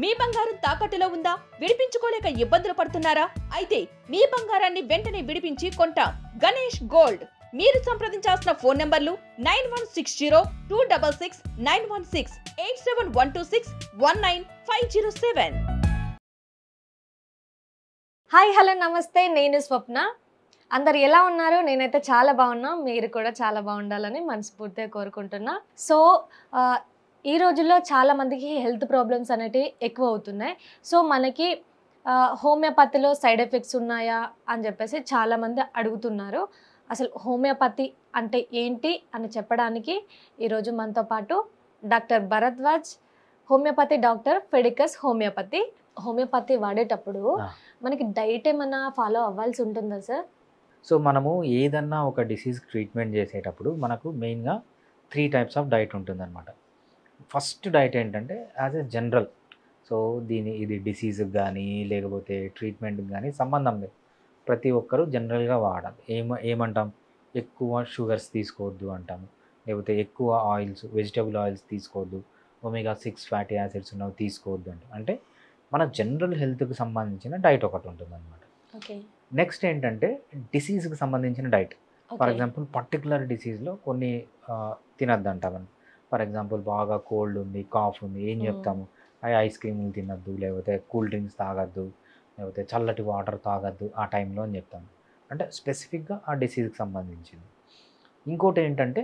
మీ బంగారం తాకట్టులో ఉందా? విడిపించుకోలేక ఇబ్బందులు పడుతున్నారా? అయితే మీ బంగారాన్ని వెంటనే విడిపించి కొంటాం. గణేష్ గోల్డ్. మీరు సంప్రదించాల్సిన ఫోన్ నంబర్లు 9160-266-916, 8712619507. హాయ్ హలో నమస్తే, నేను స్వప్న. అందరు ఎలా ఉన్నారు? నేనైతే చాలా బాగున్నా. మీరు కూడా చాలా బాగుండాలని మనస్ఫూర్తిగా కోరుకుంటున్నా. సో ఈ రోజుల్లో చాలా మందికి హెల్త్ ప్రాబ్లమ్స్ అనేటివి ఎక్కువ అవుతున్నాయి. సో మనకి హోమియోపతిలో సైడ్ ఎఫెక్ట్స్ ఉన్నాయా అని చెప్పేసి చాలామంది అడుగుతున్నారు. అసలు హోమియోపతి అంటే ఏంటి అని చెప్పడానికి ఈరోజు మనతో పాటు doctor Bharadwaj, homeopathy doctor, ఫెడికస్ homeopathy. Homeopathy వాడేటప్పుడు మనకి డైట్ ఏమన్నా ఫాలో అవ్వాల్సి ఉంటుందా సార్? సో మనము ఏదన్నా ఒక డిసీజ్ ట్రీట్మెంట్ చేసేటప్పుడు మనకు మెయిన్గా 3 టైప్స్ ఆఫ్ డైట్ ఉంటుందన్నమాట. ఫస్ట్ డైట్ ఏంటంటే యాజ్ ఎ జనరల్. సో ఇది డిసీజ్కి కానీ లేకపోతే ట్రీట్మెంట్కి కానీ సంబంధం లేదు, ప్రతి ఒక్కరూ జనరల్గా వాడాలి. ఏమంటాం, ఎక్కువ షుగర్స్ తీసుకోవద్దు అంటాము, లేకపోతే ఎక్కువ ఆయిల్స్, వెజిటబుల్ ఆయిల్స్ తీసుకోవద్దు, omega-6 ఫ్యాటీ యాసిడ్స్ ఉన్నవి తీసుకోవద్దు అంటే మన జనరల్ హెల్త్కి సంబంధించిన డైట్ ఒకటి ఉంటుందన్నమాట. నెక్స్ట్ ఏంటంటే డిసీజ్కి సంబంధించిన డైట్. ఫర్ ఎగ్జాంపుల్ పర్టికులర్ డిసీజ్లో కొన్ని తినద్దు అంటామని. ఫర్ ఎగ్జాంపుల్ బాగా కోల్డ్ ఉంది, కాఫ్ ఉంది, ఏం చెప్తాము, ఐస్ క్రీములు తినద్దు, లేకపోతే కూల్ డ్రింక్స్ తాగద్దు, లేకపోతే చల్లటి వాటర్ తాగద్దు ఆ టైంలో అని చెప్తాము. అంటే స్పెసిఫిక్గా ఆ డిసీజ్కి సంబంధించింది. ఇంకోటి ఏంటంటే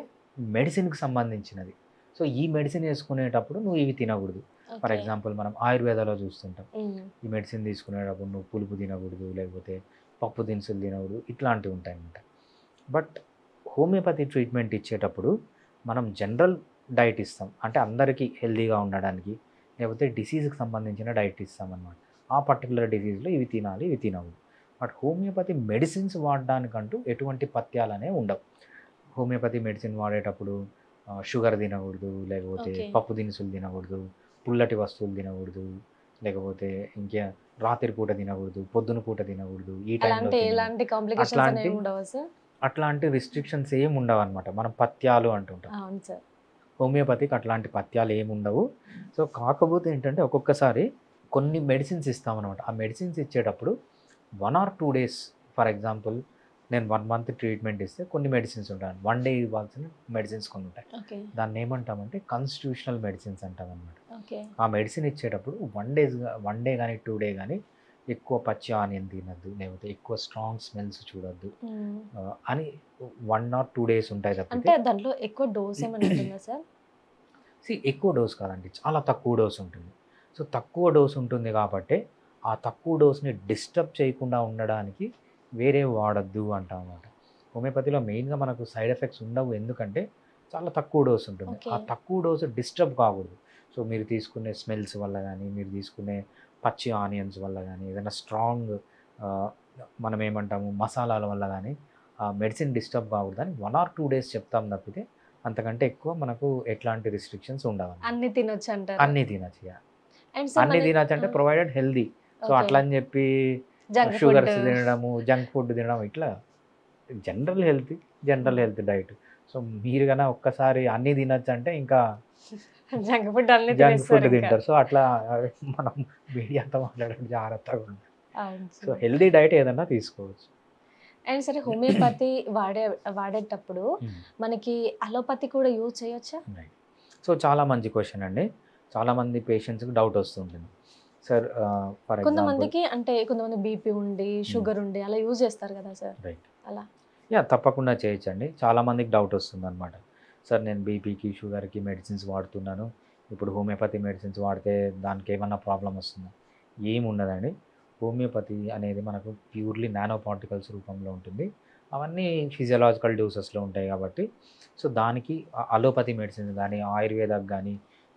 మెడిసిన్కి సంబంధించినది. సో ఈ మెడిసిన్ వేసుకునేటప్పుడు నువ్వు ఇవి తినకూడదు. ఫర్ ఎగ్జాంపుల్ మనం ఆయుర్వేదాలో చూస్తుంటాం, ఈ మెడిసిన్ తీసుకునేటప్పుడు నువ్వు పులుపు తినకూడదు, లేకపోతే పప్పు దినుసులు తినకూడదు, ఇట్లాంటివి ఉంటాయి అన్నమాట. బట్ హోమియోపతి ట్రీట్మెంట్ ఇచ్చేటప్పుడు మనం జనరల్ డైట్ ఇస్తాం, అంటే అందరికీ హెల్తీగా ఉండడానికి, లేకపోతే డిసీజ్కి సంబంధించిన డైట్ ఇస్తామన్నమాట. ఆ పర్టికులర్ డిసీజ్లో ఇవి తినాలి, ఇవి తినకూడదు. బట్ హోమియోపతి మెడిసిన్స్ వాడడానికంటూ ఎటువంటి పథ్యాలనే ఉండవు. హోమియోపతి మెడిసిన్ వాడేటప్పుడు షుగర్ తినకూడదు, లేకపోతే పప్పు దినుసులు తినకూడదు, పుల్లటి వస్తువులు తినకూడదు, లేకపోతే ఇంకా రాత్రి పూట తినకూడదు, పొద్దున పూట తినకూడదు, ఈ టైంలో అట్లాంటి రిస్ట్రిక్షన్స్ ఏమి ఉండవు అనమాట. మనం పథ్యాలు అంటుంటాం. హోమియోపతికి అట్లాంటి పథ్యాలు ఏమి ఉండవు. సో కాకపోతే ఏంటంటే ఒక్కొక్కసారి కొన్ని మెడిసిన్స్ ఇస్తామన్నమాట. ఆ మెడిసిన్స్ ఇచ్చేటప్పుడు 1 or 2 days, ఫర్ ఎగ్జాంపుల్ నేను 1 month ట్రీట్మెంట్ ఇస్తే కొన్ని మెడిసిన్స్ ఉంటాయి, 1 day ఇవ్వాల్సిన మెడిసిన్స్ కొన్ని ఉంటాయి. దాన్ని ఏమంటామంటే కాన్స్టిట్యూషనల్ మెడిసిన్స్ అంటాం అనమాట. ఆ మెడిసిన్ ఇచ్చేటప్పుడు 1 day కానీ 2 day కానీ ఎక్కువ పచ్చి ఆనియన్ తినద్దు, లేకపోతే ఎక్కువ స్ట్రాంగ్ స్మెల్స్ చూడొద్దు అని 1 or 2 days ఉంటాయి తప్పితే. దాంట్లో ఎక్కువ డోస్ ఏమైనా ఉంటుందా సార్? ఎక్కువ డోస్ కాదండి, చాలా తక్కువ డోస్ ఉంటుంది. సో తక్కువ డోస్ ఉంటుంది కాబట్టి ఆ తక్కువ డోస్ని డిస్టర్బ్ చేయకుండా ఉండడానికి వేరే వాడద్దు అంటాం అన్నమాట. హోమియోపతిలో మెయిన్గా మనకు సైడ్ ఎఫెక్ట్స్ ఉండవు, ఎందుకంటే చాలా తక్కువ డోస్ ఉంటుంది. ఆ తక్కువ డోసు డిస్టర్బ్ కాకూడదు. సో మీరు తీసుకునే స్మెల్స్ వల్ల కానీ, మీరు తీసుకునే పచ్చి ఆనియన్స్ వల్ల కానీ, ఏదైనా స్ట్రాంగ్ మనం ఏమంటాము మసాలాల వల్ల కానీ ఆ మెడిసిన్ డిస్టర్బ్ కాకూడదని 1 or 2 days చెప్తాం తప్పితే అంతకంటే ఎక్కువ మనకు ఎట్లాంటి రిస్ట్రిక్షన్స్ ఉండవు. అన్ని తినొచ్చు అంటారు? అన్నీ తినచ్చు, అన్నీ తినచ్చు అంటే ప్రొవైడెడ్ హెల్దీ. సో అట్లా అని చెప్పి షుగర్స్ తినడము, జంక్ ఫుడ్ తినడం, ఇట్లా జనరల్ హెల్త్ డైట్. సో మీరు కన్నా ఒక్కసారి అన్నీ తినచ్చు అంటే ఇంకా జంక్ ఫుడ్ తింటారు. సో అట్లా మనం మీడియాతో మాట్లాడడం జాగ్రత్తగా ఉంటాం. సో హెల్తీ డైట్ ఏదన్నా తీసుకోవచ్చు. అండ్ సరే, హోమియోపతి వాడేటప్పుడు మనకి అలోపతి కూడా యూజ్ చేయొచ్చా? సో చాలా మంచి క్వశ్చన్ అండి. చాలామంది పేషెంట్స్కి డౌట్ వస్తుంటుంది సార్. ఫర్ కొంతమందికి అంటే కొంతమంది బీపీ ఉండి, షుగర్ ఉండి అలా యూజ్ చేస్తారు కదా సార్. రైట్, అలా తప్పకుండా చేయొచ్చండి. చాలామందికి డౌట్ వస్తుంది అనమాట. సార్ నేను బీపీకి, షుగర్కి మెడిసిన్స్ వాడుతున్నాను, ఇప్పుడు హోమియోపతి మెడిసిన్స్ వాడితే దానికి ఏమన్నా ప్రాబ్లం వస్తుందా? ఏమి ఉండదండి. హోమియోపతి అనేది మనకు ప్యూర్లీ నానో పార్టికల్స్ రూపంలో ఉంటుంది. అవన్నీ ఫిజియలాజికల్ డోసెస్లో ఉంటాయి కాబట్టి సో దానికి అలోపతి మెడిసిన్ కానీ, ఆయుర్వేదానికి కానీ,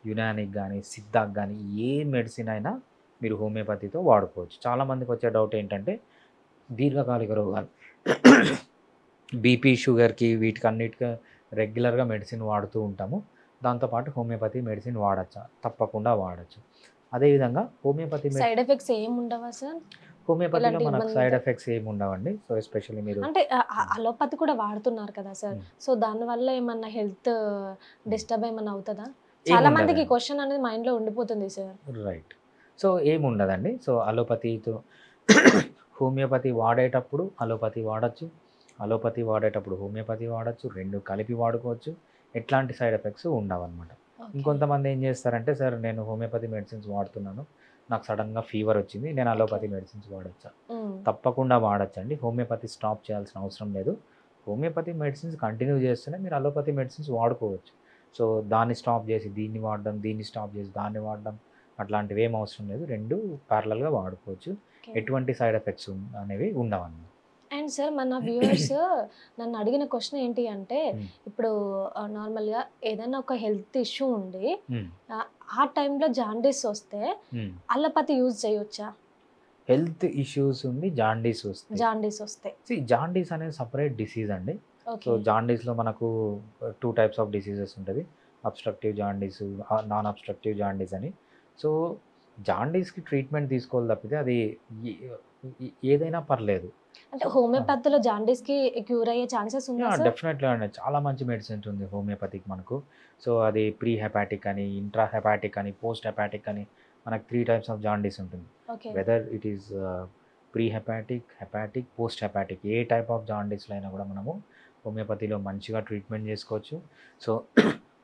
యునానికి కానీ, సిద్ధాకి కానీ ఏ మెడిసిన్ అయినా మీరు హోమియోపతితో వాడుకోవచ్చు. చాలామందికి వచ్చే డౌట్ ఏంటంటే దీర్ఘకాలిక రోగాలు, బీపీ, షుగర్కి, వీటికి అన్నిటికీ రెగ్యులర్గా మెడిసిన్ వాడుతూ ఉంటాము, దాంతోపాటు హోమియోపతి మెడిసిన్ వాడచ్చా? తప్పకుండా వాడచ్చు. అదేవిధంగా హోమియోపతి సైడ్ ఎఫెక్ట్స్ ఏమి ఉండవా సార్? హోమియోపతిలో మనకు సైడ్ ఎఫెక్ట్స్ ఏమి ఉండవండి. సో ఎస్పెషల్లీ మీరు అంటే అలోపతి కూడా వాడుతున్నారు కదా సార్, సో దానివల్ల ఏమన్నా హెల్త్ డిస్టర్బ్ ఏమన్నా అవుతుందా? చాలా మందికి క్వశ్చన్ అనేది మైండ్లో ఉండిపోతుంది సార్. రైట్. సో ఏముండదండి. సో అలోపతితో హోమియోపతి వాడేటప్పుడు అలోపతి వాడచ్చు, అలోపతి వాడేటప్పుడు హోమియోపతి వాడచ్చు, 2 కలిపి వాడుకోవచ్చు. ఎట్లాంటి సైడ్ ఎఫెక్ట్స్ ఉండవన్నమాట. ఇంకొంతమంది ఏం చేస్తారంటే, సార్ నేను హోమియోపతి మెడిసిన్స్ వాడుతున్నాను, నాకు సడన్గా ఫీవర్ వచ్చింది, నేను అలోపతి మెడిసిన్స్ వాడచ్చా? తప్పకుండా వాడచ్చండి. హోమియోపతి స్టాప్ చేయాల్సిన అవసరం లేదు. హోమియోపతి మెడిసిన్స్ కంటిన్యూ చేస్తేనే మీరు అలోపతి మెడిసిన్స్ వాడుకోవచ్చు. సో దాన్ని స్టాప్ చేసి దీన్ని వాడడం, దీన్ని స్టాప్ చేసి దాన్ని వాడడం అట్లాంటివి ఏం అవసరం లేదు. 2 ప్యారలల్గా వాడుకోవచ్చు. ఎటువంటి సైడ్ ఎఫెక్ట్స్ అనేవి ఉండవన్నమాట. అండ్ సార్ మన వ్యూవర్స్ నన్ను అడిగిన క్వశ్చన్ ఏంటి అంటే, ఇప్పుడు నార్మల్గా ఏదైనా ఒక హెల్త్ ఇష్యూ ఉండి ఆ టైంలో జాండీస్ వస్తే అలోపతి యూజ్ చేయొచ్చా? హెల్త్ ఇష్యూస్ ఉండి జాండీస్ వస్తే జాండీస్ అనేది సపరేట్ డిసీజ్ అండి. సో జాండీస్లో మనకు 2 టైప్స్ ఆఫ్ డిసీజెస్ ఉంటుంది. Obstructive jaundice, non obstructive jaundice అని. సో జాండీస్కి ట్రీట్మెంట్ తీసుకోవాలి తప్పితే అది ఏదైనా పర్లేదు. అంటే హోమియోపతిలో జాండీస్కి క్యూర్ అయ్యే ఛాన్సెస్ ఉందా? డెఫినెట్లీ అండి. చాలా మంచి మెడిసిన్స్ ఉంది హోమియోపతికి మనకు. సో అది ప్రీ హెపాటిక్ అని, ఇంట్రా హెపాటిక్ అని, పోస్ట్ హెపాటిక్ అని మనకు 3 టైప్స్ ఆఫ్ జాండీస్ ఉంటుంది. Whether it is pre hepatic, hepatic, post hepatic, a type of జాండీస్లో అయినా కూడా మనము హోమియోపతిలో మంచిగా ట్రీట్మెంట్ చేసుకోవచ్చు. సో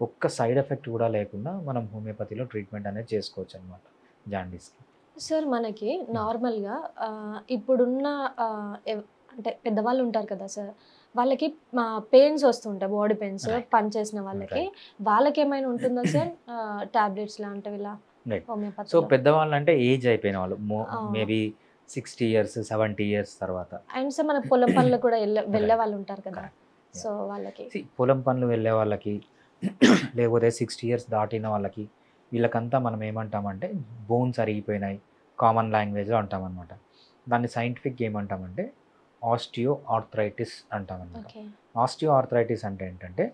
ఒక్క సైడ్ ఎఫెక్ట్ కూడా లేకుండా మనం హోమియోపతిలో ట్రీట్మెంట్ అనేది చేసుకోవచ్చు అనమాట జాండీస్కి. సార్ మనకి నార్మల్గా ఇప్పుడున్న అంటే పెద్దవాళ్ళు ఉంటారు కదా సార్, వాళ్ళకి పెయిన్స్ వస్తుంటాయి, బాడీ పెయిన్స్ పనిచేసిన వాళ్ళకి ఏమైనా ఉంటుందా సార్ టాబ్లెట్స్ లాంటివి ఇలా హోమియోపతి? సో పెద్దవాళ్ళు అంటే ఏజ్ అయిపోయిన వాళ్ళు, మేబీ 60 years 70 years తర్వాత. అండ్ సార్ మన పొలం పనులు కూడా వెళ్ళే వాళ్ళు ఉంటారు కదా, సో వాళ్ళకి పొలం పనులు వెళ్ళే వాళ్ళకి లేకపోతే 60 years దాటిన వాళ్ళకి వీళ్ళకంతా మనం ఏమంటామంటే బోన్స్ అరిగిపోయినాయి, కామన్ లాంగ్వేజ్లో అంటాం అనమాట. దాన్ని సైంటిఫిక్ ఏమంటామంటే ఆస్టియో ఆర్థరైటిస్ అంటాం అనమాట. ఆస్టియో ఆర్థరైటిస్ అంటే ఏంటంటే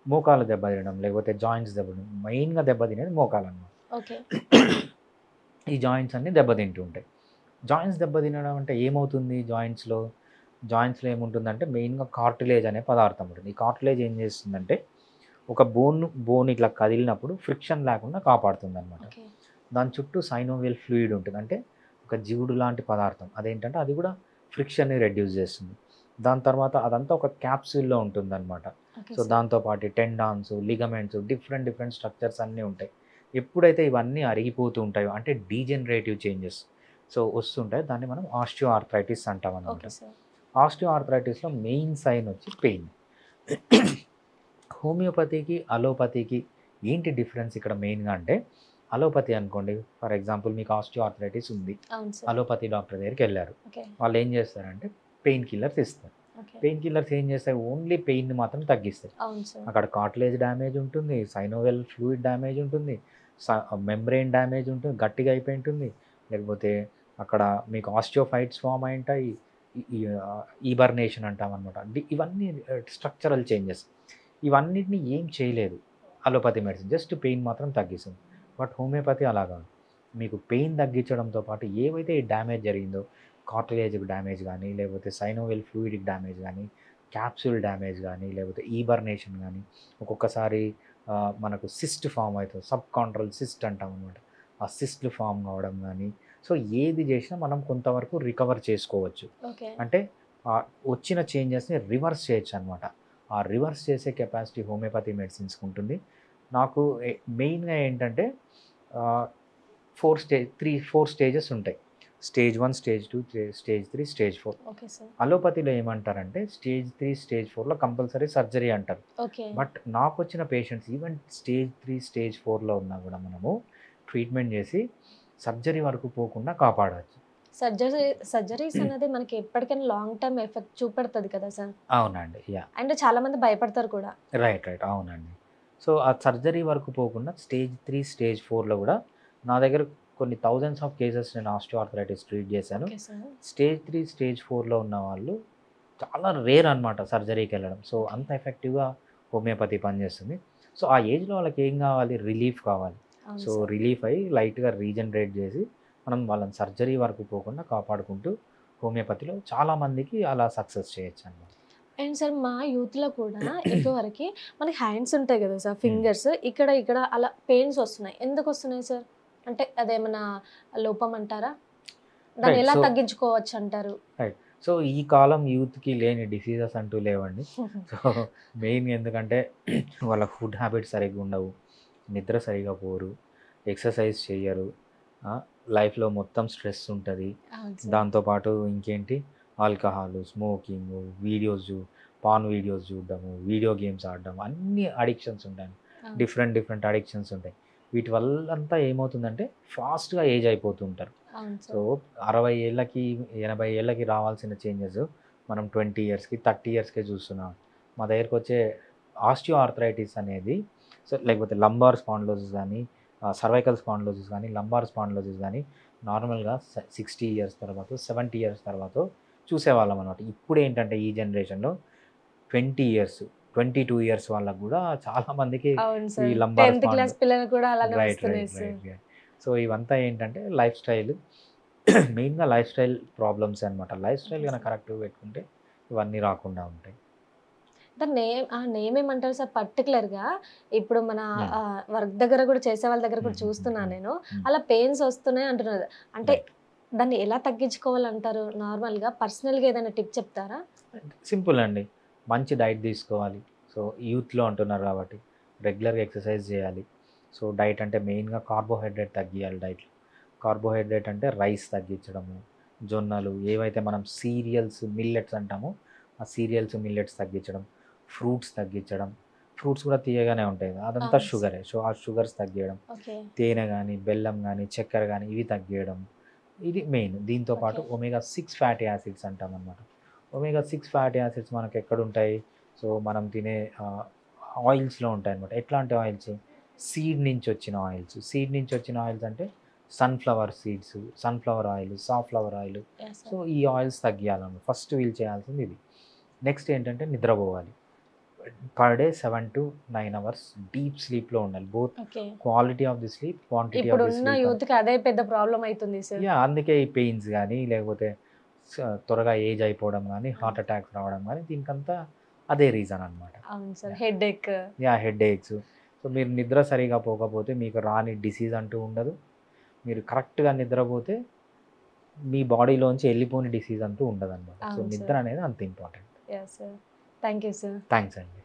మోకాలు దెబ్బతినడం లేకపోతే జాయింట్స్ దెబ్బతినడం, మెయిన్గా దెబ్బతినేది మోకాలు అనమాట. ఈ జాయింట్స్ అన్నీ దెబ్బతింటూ ఉంటాయి. జాయింట్స్ దెబ్బతినడం అంటే ఏమవుతుంది, జాయింట్స్లో ఏముంటుందంటే మెయిన్గా కార్టిలేజ్ అనే పదార్థం ఉంటుంది. ఈ కార్టిలేజ్ ఏం చేస్తుందంటే ఒక బోన్ ఇట్లా కదిలినప్పుడు ఫ్రిక్షన్ లేకుండా కాపాడుతుంది అనమాట. దాని చుట్టూ సైనోవియల్ ఫ్లూయిడ్ ఉంటుంది, అంటే ఒక జీవుడు లాంటి పదార్థం. అదేంటంటే అది కూడా ఫ్రిక్షన్ని రెడ్యూస్ చేస్తుంది. దాని తర్వాత అదంతా ఒక క్యాప్సూల్లో ఉంటుంది అనమాట. సో దాంతోపాటు టెండాన్స్, లిగమెంట్స్, డిఫరెంట్ స్ట్రక్చర్స్ అన్నీ ఉంటాయి. ఎప్పుడైతే ఇవన్నీ అరిగిపోతూ ఉంటాయో అంటే డీజనరేటివ్ చేంజెస్ సో వస్తుంటాయి, దాన్ని మనం ఆస్టియో ఆర్థరైటిస్ అంటాం అనమాట. ఆస్టియో ఆర్థరైటిస్లో మెయిన్ సైన్ వచ్చి పెయిన్. హోమియోపతికి అలోపతికి ఏంటి డిఫరెన్స్ ఇక్కడ మెయిన్గా అంటే, అలోపతి అనుకోండి ఫర్ ఎగ్జాంపుల్ మీకు ఆస్టియో ఆర్థరైటిస్ ఉంది, అలోపతి డాక్టర్ దగ్గరికి వెళ్ళారు, వాళ్ళు ఏం చేస్తారంటే పెయిన్ కిల్లర్స్ ఇస్తారు. పెయిన్ కిల్లర్స్ ఏం చేస్తాయి, ఓన్లీ పెయిన్ని మాత్రం తగ్గిస్తాయి. అక్కడ కార్టిలేజ్ డ్యామేజ్ ఉంటుంది, సైనోవెల్ ఫ్లూయిడ్ డ్యామేజ్ ఉంటుంది, మెంబ్రెయిన్ డ్యామేజ్ ఉంటుంది, గట్టిగా అయిపోయి ఉంటుంది, లేకపోతే అక్కడ మీకు ఆస్టియోఫైట్స్ ఫామ్ అయి ఉంటాయి, ఈబర్నేషన్ అంటాం అనమాట. ఇవన్నీ స్ట్రక్చరల్ చేంజెస్. ఇవన్నిటిని ఏం చేయలేదు అలోపతి మెడిసిన్, జస్ట్ పెయిన్ మాత్రం తగ్గిస్తుంది. బట్ హోమియోపతి అలా కాదు, మీకు పెయిన్ తగ్గించడంతో పాటు ఏవైతే డ్యామేజ్ జరిగిందో, కార్టిలేజ్కి డ్యామేజ్ కానీ, లేకపోతే సైనోవెల్ ఫ్లూయిడ్కి డ్యామేజ్ కానీ, క్యాప్సూల్ డ్యామేజ్ కానీ, లేకపోతే ఈబర్నేషన్ కానీ, ఒక్కొక్కసారి మనకు సిస్ట్ ఫామ్ అవుతుంది, సబ్ కాంట్రల్ సిస్ట్ అంటాం అనమాట, ఆ సిస్ట్లు ఫామ్ కావడం కానీ, సో ఏది చేసినా మనం కొంతవరకు రికవర్ చేసుకోవచ్చు. అంటే వచ్చిన చేంజెస్ని రివర్స్ చేయొచ్చు అనమాట. ఆ రివర్స్ చేసే కెపాసిటీ హోమియోపతి మెడిసిన్స్కి ఉంటుంది. నాకు మెయిన్గా ఏంటంటే 4 స్టేజెస్ ఉంటాయి. Stage 1, stage 2, stage 3, stage 4. అలోపతిలో ఏమంటారంటే స్టేజ్ 3, స్టేజ్ 4లో కంపల్సరీ సర్జరీ అంటారు. బట్ నాకు వచ్చిన పేషెంట్స్ ఈవెన్ స్టేజ్ 3, స్టేజ్ 4లో ఉన్నా కూడా మనము ట్రీట్మెంట్ చేసి సర్జరీ వరకు పోకుండా కాపాడవచ్చు. సర్జరీస్ అనేది మనకి ఎప్పటికైనా లాంగ్ టర్మ్ ఎఫెక్ట్ చూపెడుతుంది కదా సార్? అవునండి, అండ్ చాలా మంది భయపడతారు కూడా. రైట్ అవునండి. సో ఆ సర్జరీ వరకు పోకుండా స్టేజ్ 3, స్టేజ్ 4లో కూడా నా దగ్గర కొన్ని థౌజండ్స్ ఆఫ్ కేసెస్ నేను ఆస్టియో ఆర్థరైటిస్ ట్రీట్ చేశాను. స్టేజ్ 3, స్టేజ్ 4లో ఉన్న వాళ్ళు చాలా రేర్ అనమాట సర్జరీకి వెళ్ళడం. సో అంత ఎఫెక్టివ్గా హోమియోపతి పనిచేస్తుంది. సో ఆ ఏజ్లో వాళ్ళకి ఏం కావాలి, రిలీఫ్ కావాలి. సో రిలీఫ్ అయ్యి లైట్గా రీజనరేట్ చేసి మనం వాళ్ళని సర్జరీ వరకు పోకుండా కాపాడుకుంటూ హోమియోపతిలో చాలామందికి అలా సక్సెస్ చేయొచ్చు అన్నమాట. అండ్ సార్ మా యూత్లో కూడా ఎక్కువవరకు మనకి హ్యాండ్స్ ఉంటాయి కదా సార్, ఫింగర్స్ ఇక్కడ అలా పెయిన్స్ వస్తున్నాయి, ఎందుకు వస్తున్నాయి సార్? అంటే అదేమన్నా లోపం అంటారా? దాన్ని రైట్. ఎలా సో తగ్గించుకోవచ్చు అంటారు? సో ఈ కాలం యూత్కి లేని డిసీజెస్ అంటూ లేవండి. సో మెయిన్ ఎందుకంటే వాళ్ళ ఫుడ్ హ్యాబిట్స్ సరిగ్గా ఉండవు, నిద్ర సరిగా పోరు, ఎక్సర్సైజ్ చేయరు, లైఫ్లో మొత్తం స్ట్రెస్ ఉంటుంది. అవును సార్. దాంతోపాటు ఇంకేంటి alcohol, smoking, videos pan videos చూడడము, వీడియో గేమ్స్ ఆడడం, అన్ని అడిక్షన్స్ ఉంటాయి. అవును. డిఫరెంట్ అడిక్షన్స్ ఉంటాయి. వీటి వల్ల అంతా ఏమవుతుందంటే ఫాస్ట్గా ఏజ్ అయిపోతూ ఉంటారు. అవును సో సార్. 60 ఏళ్ళకి 80 ఏళ్ళకి రావాల్సిన చేంజెస్ మనం 20 ఇయర్స్కి 30 ఇయర్స్కే చూస్తున్నాం. మా దగ్గరికి వచ్చే ఆస్టియో ఆర్థరైటిస్ అనేది, సో లేకపోతే లంబార్ స్పాండిలోసిస్ కానీ, సర్వైకల్ స్పాండిలోసిస్ కానీ, లంబార్ స్పాండిలోసిస్ కానీ నార్మల్గా 60 ఇయర్స్ తర్వాత 70 ఇయర్స్ తర్వాత చూసేవాళ్ళం అనమాట. ఇప్పుడు ఏంటంటే ఈ జనరేషన్లో 20 ఇయర్స్ 22 ఇయర్స్ వాళ్ళకు కూడా చాలామందికి అవును ఈ సార్. లంబార్ 10th క్లాస్ పిల్లలు కూడా అలానే రైట్ వస్తున్నాయి right sir. Right right so ఇవంతా ఏంటంటే లైఫ్ స్టైల్, మెయిన్గా లైఫ్ స్టైల్ ప్రాబ్లమ్స్ అనమాట. లైఫ్ స్టైల్ ఓకే కనుక సార్. కరెక్ట్గా పెట్టుకుంటే ఇవన్నీ రాకుండా ఉంటాయి. దాని నేమ్ ఏమంటారు సార్ పర్టికులర్‌గా? ఇప్పుడు మన Hmm. వర్క్ దగ్గర కూడా చేసే వాళ్ళ దగ్గర కూడా Hmm. చూస్తున్నాను నేను. Hmm. అలా పెయిన్స్ వస్తున్నాయి అంటున్నారు. అంటే Right. దాన్ని ఎలా తగ్గించుకోవాలంటారు? నార్మల్‌గా పర్సనల్‌గా ఏదైనా టిప్ చెప్తారా? సింపుల్ అండి, మంచి డైట్ తీసుకోవాలి. సో యూత్లో అంటున్నారు కాబట్టి రెగ్యులర్గా ఎక్సర్సైజ్ చేయాలి. సో డైట్ అంటే మెయిన్గా కార్బోహైడ్రేట్ తగ్గియాలి డైట్లో. కార్బోహైడ్రేట్ అంటే రైస్ తగ్గించడము, జొన్నలు ఏవైతే మనం సీరియల్స్ మిల్లెట్స్ అంటామో ఆ సీరియల్స్ మిల్లెట్స్ తగ్గించడం, ఫ్రూట్స్ తగ్గించడం. ఫ్రూట్స్ కూడా తీయగానే ఉంటాయి కదా, అదంతా అవును సార్. షుగరే. సో ఆ షుగర్స్ తగ్గించడం, ఓకే. తేనె కానీ బెల్లం కానీ చక్కెర కానీ ఇవి తగ్గించడం, ఇది మెయిన్. దీంతో పాటు ఓకే. ఒమేగా 6 ఫ్యాటీ యాసిడ్స్ అంటాం అనమాట. ఒమేగా 6 ఫ్యాటీ యాసిడ్స్ మనకు ఎక్కడుంటాయి? సో మనం తినే ఆయిల్స్లో ఉంటాయి అనమాట. ఎట్లాంటి ఆయిల్స్? సీడ్ నుంచి వచ్చిన ఆయిల్స్. సీడ్ నుంచి వచ్చిన ఆయిల్స్ అంటే sunflower seeds, sunflower oil, safflower oil. Yes so sir. ఈ ఆయిల్స్ తగ్గియాలన్నమాట. ఫస్ట్ వీళ్ళు చేయాల్సింది ఇది. నెక్స్ట్ ఏంటంటే నిద్రపోవాలి. Per day 7 to 9 hours deep స్లీప్లో ఉండాలి. Both okay. Quality of the sleep, quantity of the ఇప్పుడున్న స్లీప్. యూత్‌కి అదే పెద్ద ప్రాబ్లమ్ అయితుంది సార్. అందుకే ఈ పెయిన్స్ కానీ లేకపోతే త్వరగా ఏజ్ అయిపోవడం కానీ, హార్ట్ అటాక్స్ రావడం కానీ దీనికంతా అదే రీజన్ అనమాట. అవును sir. Headache. Head aches. So మీరు నిద్ర సరిగా పోకపోతే మీకు రాని డిసీజ్ అంటూ ఉండదు. మీరు కరెక్ట్గా నిద్రపోతే మీ బాడీలోంచి వెళ్ళిపోని డిసీజ్ అంటూ ఉండదన్నమాట. సో అవును నిద్ర సార్. అనేది అంత important. Yes sir. Thank you sir. Thanks అండి.